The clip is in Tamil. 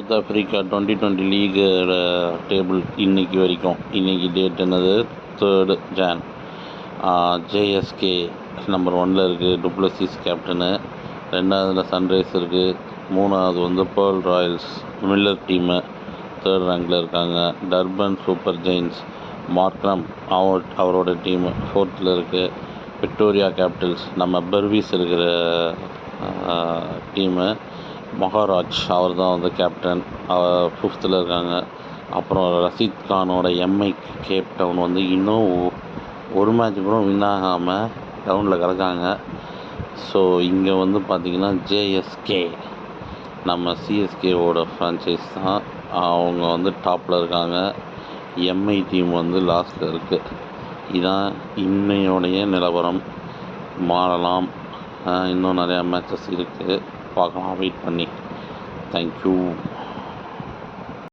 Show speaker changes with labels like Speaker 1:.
Speaker 1: சவுத் ஆஃப்ரிக்கா 2020 லீகோட டேபிள் இன்றைக்கி வரைக்கும். இன்றைக்கி டேட் என்னது, 3 Jan. ஜேஎஸ்கே நம்பர் 1 இருக்குது, டுப்ளசிஸ் கேப்டனு. 2வதுல சன்ரைஸ் இருக்குது. 3வது வந்து pearl Royals Miller team 3rd ரேங்கில் இருக்காங்க. டர்பன் சூப்பர் ஜெயின்ஸ் மார்க்ரம் அவரோட டீமு 4th இருக்குது. விக்டோரியா கேபிட்டல்ஸ் நம்ம பர்வீஸ் இருக்கிற டீமு மகாராஜ் அவர் தான் வந்து கேப்டன், 5th இருக்காங்க. அப்புறம் ரஷீத் கானோட எம்ஐ கேப் டவுன் வந்து இன்னும் ஒரு மேட்ச் கூட வின் ஆகாமல் டவுனில் கிடக்காங்க. ஸோ இங்கே வந்து பார்த்திங்கன்னா ஜேஎஸ்கே நம்ம சிஎஸ்கேவோட ஃப்ரான்ச்சைஸ் தான், அவங்க வந்து டாப்பில் இருக்காங்க. எம்ஐ டீம் வந்து லாஸ்ட்டில் இருக்குது. இதுதான் இன்னையோடைய நிலவரம். மாறலாம், இன்னும் நிறையா மேட்சஸ் இருக்குது, பார்க்கலாம் வெயிட் பண்ணி. தேங்க்யூ.